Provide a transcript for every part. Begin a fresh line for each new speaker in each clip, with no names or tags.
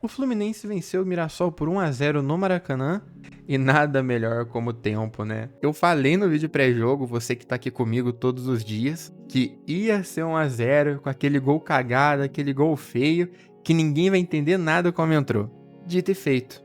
O Fluminense venceu o Mirassol por 1-0 no Maracanã e nada melhor como tempo, né? Eu falei no vídeo pré-jogo, você que tá aqui comigo todos os dias, que ia ser 1-0 com aquele gol cagado, aquele gol feio, que ninguém vai entender nada como entrou. Dito e feito.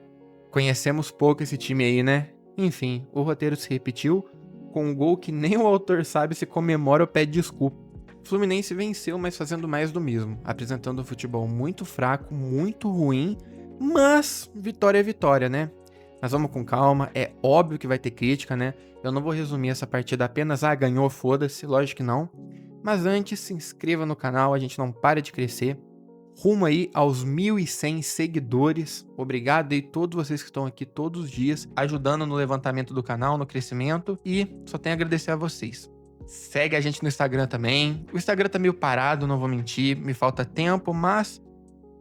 Conhecemos pouco esse time aí, né? Enfim, o roteiro se repetiu, com um gol que nem o autor sabe se comemora ou pede desculpa. O Fluminense venceu, mas fazendo mais do mesmo, apresentando um futebol muito fraco, muito ruim, mas vitória é vitória, né? Mas vamos com calma, é óbvio que vai ter crítica, né? Eu não vou resumir essa partida apenas, ganhou, foda-se, lógico que não. Mas antes, se inscreva no canal, a gente não para de crescer. Rumo aí aos 1.100 seguidores. Obrigado aí todos vocês que estão aqui todos os dias, ajudando no levantamento do canal, no crescimento. E só tenho a agradecer a vocês. Segue a gente no Instagram também. O Instagram tá meio parado, não vou mentir, me falta tempo, mas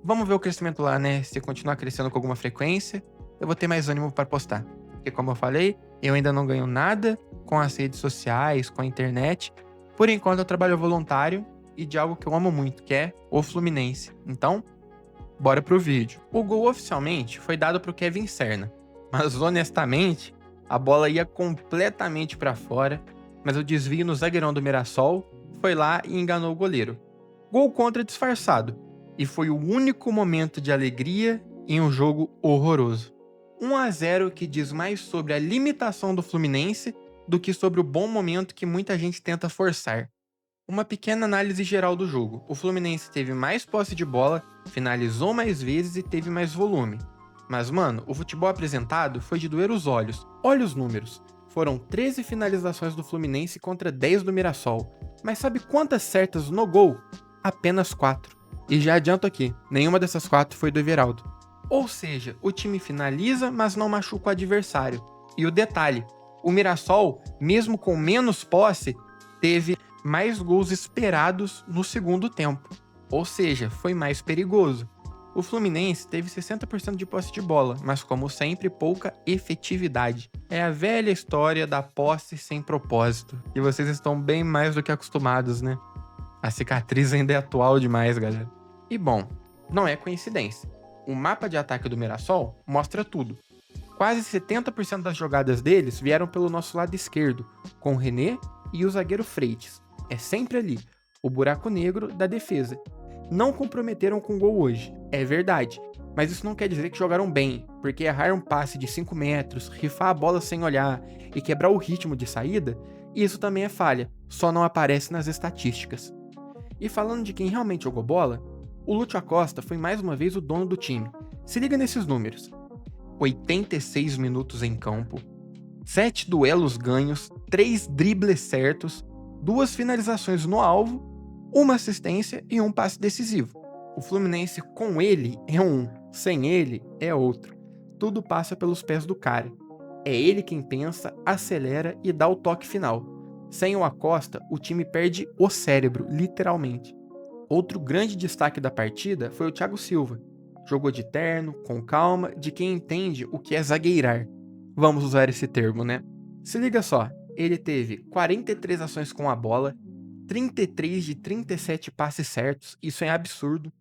vamos ver o crescimento lá, né? Se continuar crescendo com alguma frequência, eu vou ter mais ânimo para postar. Porque como eu falei, eu ainda não ganho nada com as redes sociais, com a internet. Por enquanto eu trabalho voluntário e de algo que eu amo muito, que é o Fluminense. Então, bora pro vídeo. O gol oficialmente foi dado pro Kevin Serna, mas honestamente, a bola ia completamente para fora, mas o desvio no zagueirão do Mirassol foi lá e enganou o goleiro. Gol contra disfarçado, e foi o único momento de alegria em um jogo horroroso. 1-0 que diz mais sobre a limitação do Fluminense do que sobre o bom momento que muita gente tenta forçar. Uma pequena análise geral do jogo. O Fluminense teve mais posse de bola, finalizou mais vezes e teve mais volume. Mas, mano, o futebol apresentado foi de doer os olhos. Olha os números. Foram 13 finalizações do Fluminense contra 10 do Mirassol. Mas sabe quantas certas no gol? Apenas 4. E já adianto aqui, nenhuma dessas 4 foi do Everaldo. Ou seja, o time finaliza, mas não machuca o adversário. E o detalhe, o Mirassol, mesmo com menos posse, teve mais gols esperados no segundo tempo, ou seja, foi mais perigoso. O Fluminense teve 60% de posse de bola, mas como sempre, pouca efetividade. É a velha história da posse sem propósito, e vocês estão bem mais do que acostumados, né? A cicatriz ainda é atual demais, galera. E bom, não é coincidência. O mapa de ataque do Mirassol mostra tudo. Quase 70% das jogadas deles vieram pelo nosso lado esquerdo, com o René e o zagueiro Freitas. É sempre ali, o buraco negro da defesa. Não comprometeram com gol hoje, é verdade, mas isso não quer dizer que jogaram bem, porque errar um passe de 5 metros, rifar a bola sem olhar e quebrar o ritmo de saída, isso também é falha, só não aparece nas estatísticas. E falando de quem realmente jogou bola, o Lúcio Acosta foi mais uma vez o dono do time. Se liga nesses números: 86 minutos em campo, 7 duelos ganhos, 3 dribles certos, 2 finalizações no alvo, 1 assistência e 1 passe decisivo. O Fluminense com ele é um, sem ele é outro. Tudo passa pelos pés do cara. É ele quem pensa, acelera e dá o toque final. Sem o Acosta, o time perde o cérebro, literalmente. Outro grande destaque da partida foi o Thiago Silva. Jogou de terno, com calma, de quem entende o que é zagueirar. Vamos usar esse termo, né? Se liga só, ele teve 43 ações com a bola, 33 de 37 passes certos, isso é absurdo,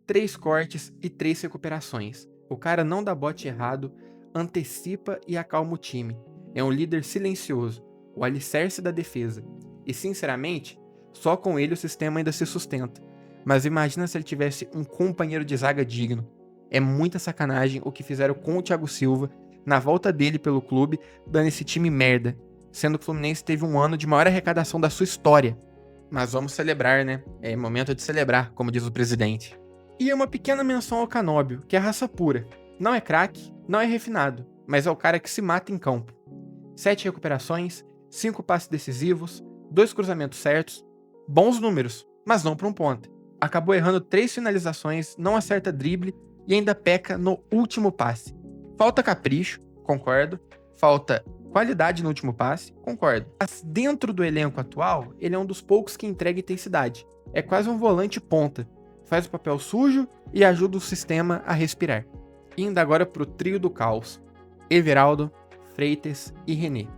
3 cortes e 3 recuperações. O cara não dá bote errado, antecipa e acalma o time. É um líder silencioso, o alicerce da defesa. E sinceramente, só com ele o sistema ainda se sustenta. Mas imagina se ele tivesse um companheiro de zaga digno. É muita sacanagem o que fizeram com o Thiago Silva na volta dele pelo clube, dando esse time merda. Sendo que o Fluminense teve um ano de maior arrecadação da sua história. Mas vamos celebrar, né? É momento de celebrar, como diz o presidente. E uma pequena menção ao Canóbio, que é raça pura. Não é craque, não é refinado, mas é o cara que se mata em campo. 7 recuperações, 5 passes decisivos, 2 cruzamentos certos, bons números, mas não para um ponta. Acabou errando 3 finalizações, não acerta drible e ainda peca no último passe. Falta capricho, concordo. Falta qualidade no último passe, concordo. Mas dentro do elenco atual, ele é um dos poucos que entrega intensidade. É quase um volante ponta. Faz o papel sujo e ajuda o sistema a respirar. Indo agora pro trio do caos: Everaldo, Freitas e René.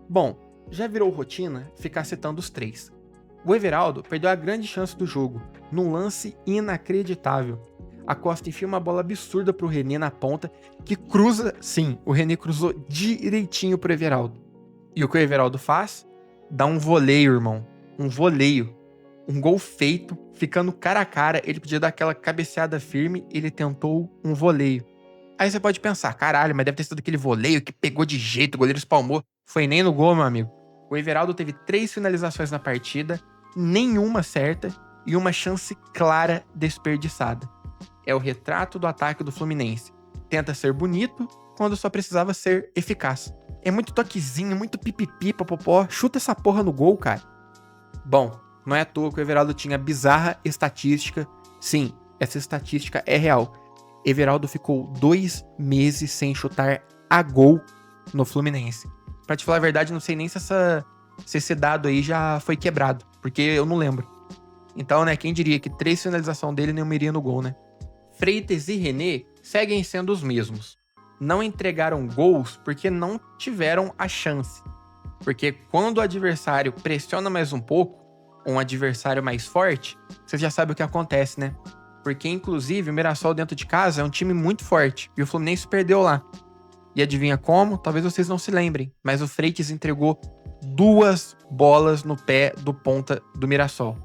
Bom, já virou rotina ficar citando os três. O Everaldo perdeu a grande chance do jogo, num lance inacreditável. A Costa enfia uma bola absurda pro René na ponta, que cruza, sim, o René cruzou direitinho pro Everaldo. E o que o Everaldo faz? Dá um voleio, irmão. Um voleio. Um gol feito, ficando cara a cara. Ele podia dar aquela cabeceada firme, ele tentou um voleio. Aí você pode pensar, caralho, mas deve ter sido aquele voleio que pegou de jeito, o goleiro espalmou. Foi nem no gol, meu amigo. O Everaldo teve 3 finalizações na partida, nenhuma certa e uma chance clara desperdiçada. É o retrato do ataque do Fluminense. Tenta ser bonito quando só precisava ser eficaz. É muito toquezinho, muito pipipi, popopó. Chuta essa porra no gol, cara. Bom, não é à toa que o Everaldo tinha bizarra estatística. Sim, essa estatística é real. Everaldo ficou 2 meses sem chutar a gol no Fluminense. Pra te falar a verdade, não sei nem se esse dado aí já foi quebrado, porque eu não lembro. Então, né, quem diria que 3 finalizações dele não iria no gol, né? Freitas e René seguem sendo os mesmos. Não entregaram gols porque não tiveram a chance. Porque quando o adversário pressiona mais um pouco, um adversário mais forte, você já sabe o que acontece, né? Porque, inclusive, o Mirassol dentro de casa é um time muito forte. E o Fluminense perdeu lá. E adivinha como? Talvez vocês não se lembrem. Mas o Freitas entregou 2 bolas no pé do ponta do Mirassol.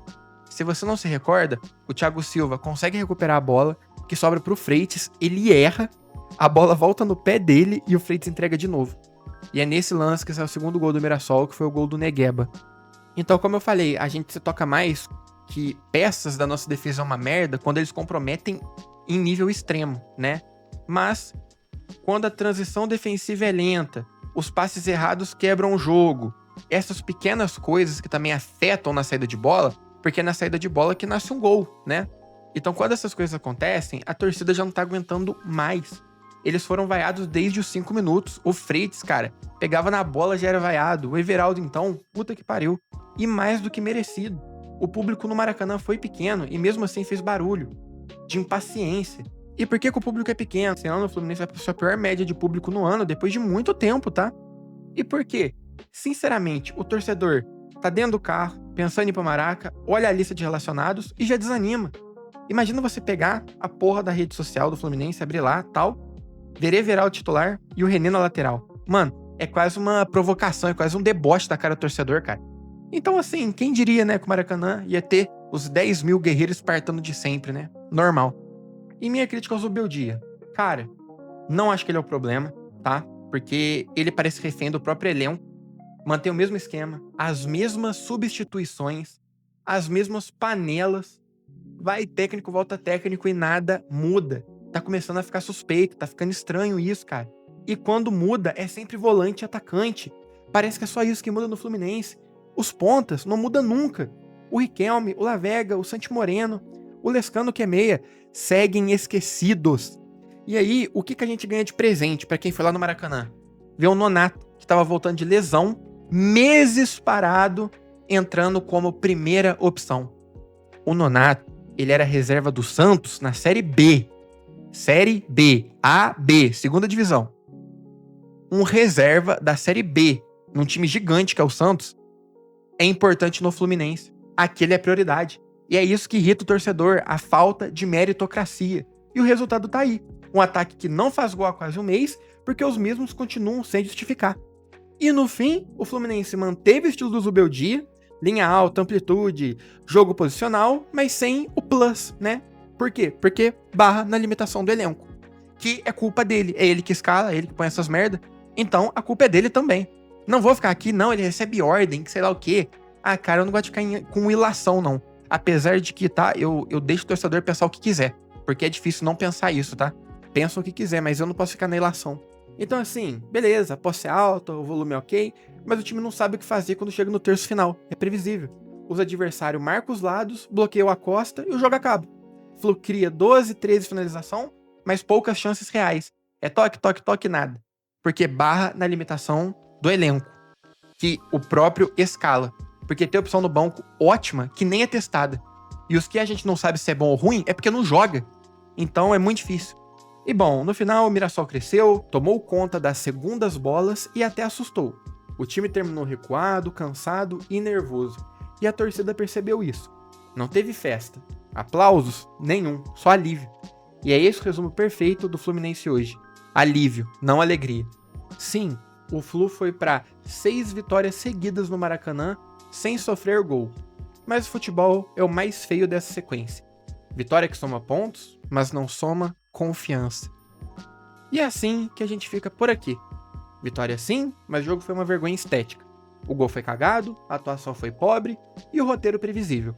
Se você não se recorda, o Thiago Silva consegue recuperar a bola, que sobra pro Freitas, ele erra, a bola volta no pé dele e o Freitas entrega de novo. E é nesse lance que sai o segundo gol do Mirassol, que foi o gol do Negueba. Então, como eu falei, a gente se toca mais que peças da nossa defesa é uma merda quando eles comprometem em nível extremo, né? Mas, quando a transição defensiva é lenta, os passes errados quebram o jogo, essas pequenas coisas que também afetam na saída de bola, porque é na saída de bola que nasce um gol, né? Então, quando essas coisas acontecem, a torcida já não tá aguentando mais. Eles foram vaiados desde os 5 minutos. O Freitas, cara, pegava na bola, já era vaiado. O Everaldo, então, puta que pariu. E mais do que merecido. O público no Maracanã foi pequeno e mesmo assim fez barulho. De impaciência. E por que o público é pequeno? Esse ano o Fluminense vai pra sua pior média de público no ano, depois de muito tempo, tá? E por quê? Sinceramente, o torcedor tá dentro do carro, pensando em ir pro Maraca, olha a lista de relacionados e já desanima. Imagina você pegar a porra da rede social do Fluminense, abrir lá, tal, ver Everaldo titular e o René na lateral. Mano, é quase uma provocação, é quase um deboche da cara do torcedor, cara. Então, assim, quem diria, né, que o Maracanã ia ter os 10 mil guerreiros espartanos de sempre, né? Normal. E minha crítica ao Zubeldia. Cara, não acho que ele é o problema, tá? Porque ele parece refém do próprio elenco. Mantém o mesmo esquema, as mesmas substituições, as mesmas panelas. Vai técnico, volta técnico e nada muda. Tá começando a ficar suspeito, tá ficando estranho isso, cara. E quando muda, é sempre volante e atacante. Parece que é só isso que muda no Fluminense. Os pontas não mudam nunca. O Riquelme, o Lavega, o Santi Moreno, o Lescano que é meia, seguem esquecidos. E aí, o que a gente ganha de presente pra quem foi lá no Maracanã? Ver o Nonato, que tava voltando de lesão, meses parado, entrando como primeira opção. O Nonato, ele era reserva do Santos na Série B. Série B. A, B. Segunda divisão. Um reserva da Série B, num time gigante que é o Santos, é importante no Fluminense. Aquele é prioridade. E é isso que irrita o torcedor, a falta de meritocracia. E o resultado tá aí. Um ataque que não faz gol há quase um mês, porque os mesmos continuam sem justificar. E no fim, o Fluminense manteve o estilo do Zubeldia, linha alta, amplitude, jogo posicional, mas sem o plus, né? Por quê? Porque barra na limitação do elenco. Que é culpa dele. É ele que escala, é ele que põe essas merda. Então, a culpa é dele também. Não vou ficar aqui, não, ele recebe ordem, que sei lá o quê. Ah, cara, eu não gosto de ficar com ilação, não. Apesar de que, tá, eu deixo o torcedor pensar o que quiser. Porque é difícil não pensar isso, tá? Pensa o que quiser, mas eu não posso ficar na ilação. Então, assim, beleza, a posse é alta, o volume é ok, mas o time não sabe o que fazer quando chega no terço final. É previsível. Os adversários marcam os lados, bloqueiam a costa e o jogo acaba. Flu cria 12, 13 finalização, mas poucas chances reais. É toque, toque, toque, nada. Porque barra na limitação do elenco, que o próprio escala. Porque tem opção no banco ótima, que nem é testada. E os que a gente não sabe se é bom ou ruim é porque não joga. Então é muito difícil. E bom, no final o Mirassol cresceu, tomou conta das segundas bolas e até assustou. O time terminou recuado, cansado e nervoso. E a torcida percebeu isso. Não teve festa. Aplausos? Nenhum. Só alívio. E é esse o resumo perfeito do Fluminense hoje. Alívio, não alegria. Sim, o Flu foi para 6 vitórias seguidas no Maracanã sem sofrer gol. Mas o futebol é o mais feio dessa sequência. Vitória que soma pontos, mas não soma confiança. E é assim que a gente fica por aqui. Vitória sim, mas o jogo foi uma vergonha estética. O gol foi cagado, a atuação foi pobre e o roteiro previsível.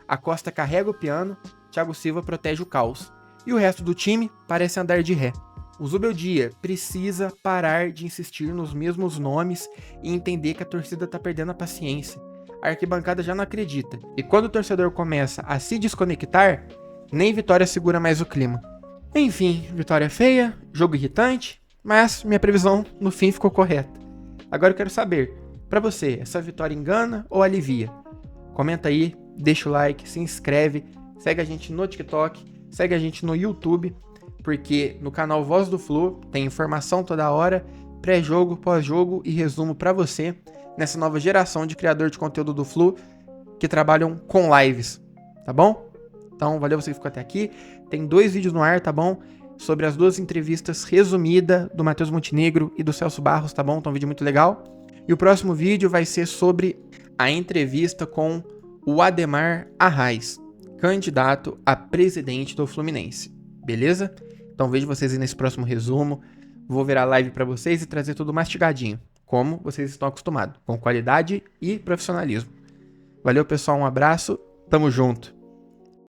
A Costa carrega o piano, Thiago Silva protege o caos. E o resto do time parece andar de ré. O Zubeldia precisa parar de insistir nos mesmos nomes e entender que a torcida tá perdendo a paciência. A arquibancada já não acredita. E quando o torcedor começa a se desconectar, nem Vitória segura mais o clima. Enfim, vitória feia, jogo irritante, mas minha previsão no fim ficou correta. Agora eu quero saber, pra você, essa vitória engana ou alivia? Comenta aí, deixa o like, se inscreve, segue a gente no TikTok, segue a gente no YouTube, porque no canal Voz do Flu tem informação toda hora, pré-jogo, pós-jogo e resumo pra você nessa nova geração de criador de conteúdo do Flu que trabalham com lives, tá bom? Então, valeu você que ficou até aqui. Tem 2 vídeos no ar, tá bom? Sobre as 2 entrevistas resumidas do Matheus Montenegro e do Celso Barros, tá bom? Então, um vídeo muito legal. E o próximo vídeo vai ser sobre a entrevista com o Ademar Arraes, candidato a presidente do Fluminense. Beleza? Então, vejo vocês aí nesse próximo resumo. Vou virar live pra vocês e trazer tudo mastigadinho, como vocês estão acostumados, com qualidade e profissionalismo. Valeu, pessoal. Um abraço. Tamo junto.